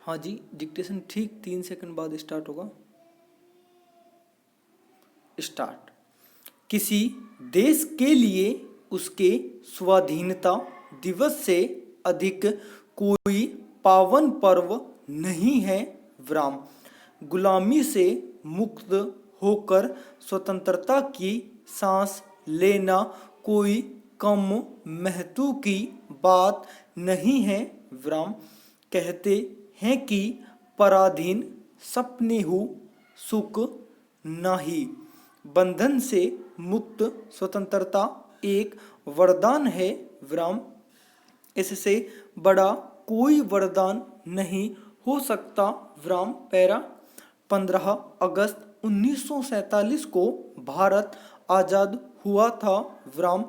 हाँ जी, डिक्टेशन ठीक 3 सेकंड बाद स्टार्ट होगा। स्टार्ट। किसी देश के लिए उसके स्वाधीनता दिवस से अधिक कोई पावन पर्व नहीं है। विराम। गुलामी से मुक्त होकर स्वतंत्रता की सांस लेना कोई कम महत्व की बात नहीं है। विराम। कहते हैं कि पराधीन सपने हो सुख नाही। बंधन से मुक्त स्वतंत्रता एक वरदान है। विराम। इससे बड़ा कोई वरदान नहीं हो सकता। विराम। पैरा। 15 अगस्त 1947 को भारत आज़ाद हुआ था। विराम।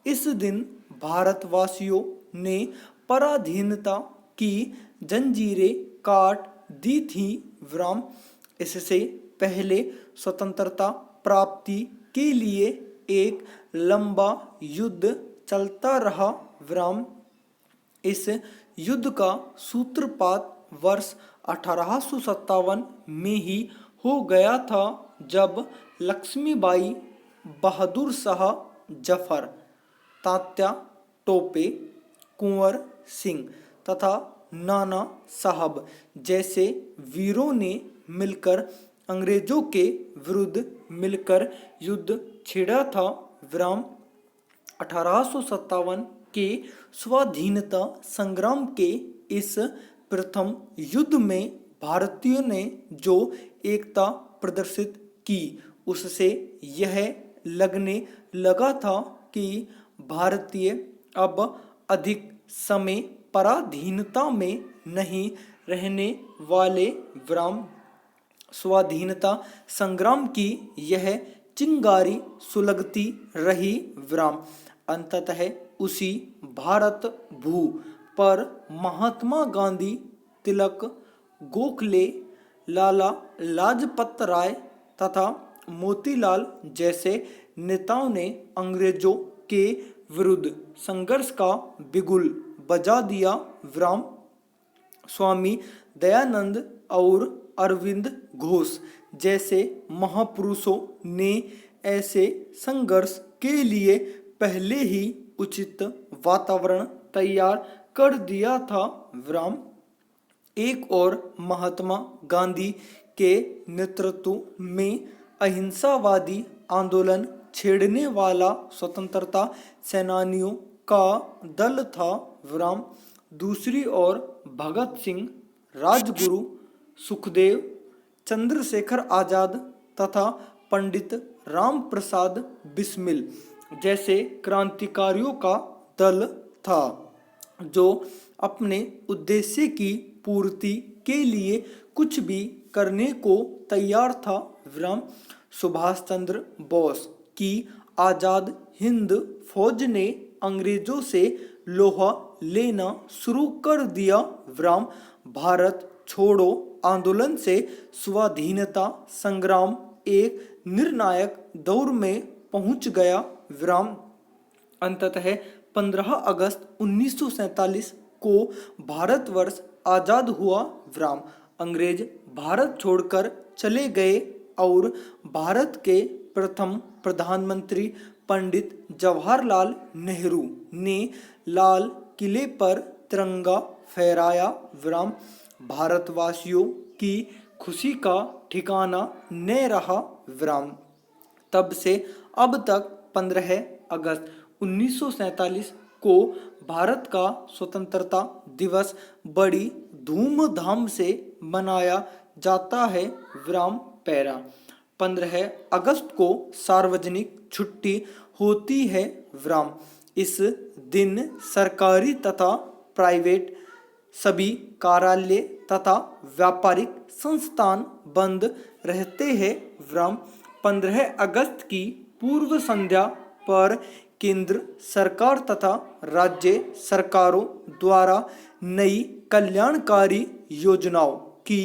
इस दिन भारतवासियों ने पराधीनता की जंजीरें काट दी थी। विराम। इससे पहले स्वतंत्रता प्राप्ति के लिए एक लंबा युद्ध चलता रहा। विराम। इस युद्ध का सूत्रपात वर्ष 1857 में ही हो गया था, जब लक्ष्मीबाई, बहादुर शाह जफर, तात्या टोपे, कुंवर सिंह तथा नाना साहब जैसे वीरों ने मिलकर अंग्रेजों के विरुद्ध मिलकर युद्ध छेड़ा था। विराम। 1857 के स्वाधीनता संग्राम के इस प्रथम युद्ध में भारतीयों ने जो एकता प्रदर्शित की, उससे यह लगने लगा था कि भारतीय अब अधिक समय पराधीनता में नहीं रहने वाले। विराम। स्वाधीनता संग्राम की यह चिंगारी सुलगती रही। विराम। अंततः उसी भारत भू पर महात्मा गांधी, तिलक, गोखले, लाला लाजपत राय तथा मोतीलाल जैसे नेताओं ने अंग्रेजों के विरुद्ध संघर्ष का बिगुल बजा दिया। विराम। स्वामी दयानंद और अरविंद घोष जैसे महापुरुषों ने ऐसे संघर्ष के लिए पहले ही उचित वातावरण तैयार कर दिया था। विराम। एक और महात्मा गांधी के नेतृत्व में अहिंसावादी आंदोलन छेड़ने वाला स्वतंत्रता सेनानियों का दल था। विराम। दूसरी ओर भगत सिंह, राजगुरु, सुखदेव, चंद्रशेखर आजाद तथा पंडित राम प्रसाद बिस्मिल जैसे क्रांतिकारियों का दल था, जो अपने उद्देश्य की पूर्ति के लिए कुछ भी करने को तैयार था। विराम। सुभाष चंद्र बोस की आज़ाद हिंद फौज ने अंग्रेजों से लोहा लेना शुरू कर दिया। विराम। भारत छोड़ो आंदोलन से स्वाधीनता संग्राम एक निर्णायक दौर में पहुंच गया। विराम। अंततः 15 अगस्त 1947 को भारतवर्ष आज़ाद हुआ। विराम। अंग्रेज भारत छोड़कर चले गए और भारत के प्रथम प्रधानमंत्री पंडित जवाहरलाल नेहरू ने लाल किले पर तिरंगा फहराया। विराम। भारतवासियों की खुशी का ठिकाना न रहा। विराम। तब से अब तक 15 अगस्त 1947 को भारत का स्वतंत्रता दिवस बड़ी धूमधाम से मनाया जाता है। विराम। पैरा। 15 अगस्त को सार्वजनिक छुट्टी होती है। विराम। इस दिन सरकारी तथा प्राइवेट सभी कार्यालय तथा व्यापारिक संस्थान बंद रहते हैं। विराम। 15 अगस्त की पूर्व संध्या पर केंद्र सरकार तथा राज्य सरकारों द्वारा नई कल्याणकारी योजनाओं की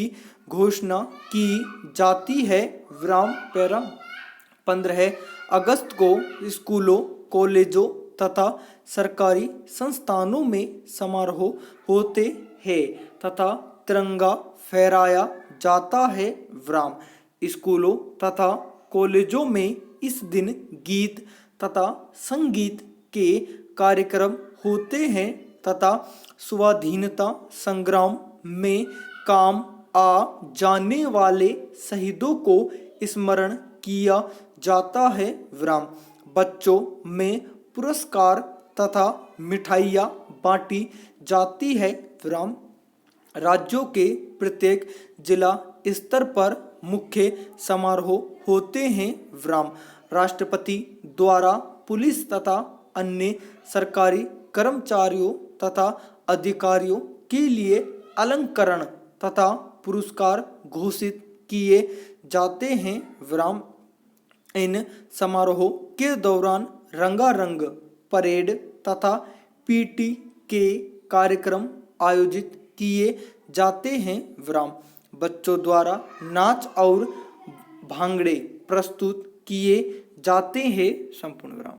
घोषणा की जाती है। विराम। पैरा। 15 अगस्त को स्कूलों, कॉलेजों तथा सरकारी संस्थानों में समारोह होते हैं तथा तिरंगा फहराया जाता है। विराम। स्कूलों तथा कॉलेजों में इस दिन गीत तथा संगीत के कार्यक्रम होते हैं तथा स्वाधीनता संग्राम में काम आ जाने वाले शहीदों को स्मरण किया जाता है। विराम। बच्चों में पुरस्कार तथा मिठाइयाँ बांटी जाती है। विराम। राज्यों के प्रत्येक जिला स्तर पर मुख्य समारोह होते हैं। विराम। राष्ट्रपति द्वारा पुलिस तथा अन्य सरकारी कर्मचारियों तथा अधिकारियों के लिए अलंकरण तथा पुरस्कार घोषित किए जाते हैं। विराम। इन समारोहों के दौरान रंगारंग परेड तथा पीटी के कार्यक्रम आयोजित किए जाते हैं। विराम। बच्चों द्वारा नाच और भांगड़े प्रस्तुत किए जाते हैं। संपूर्ण विराम।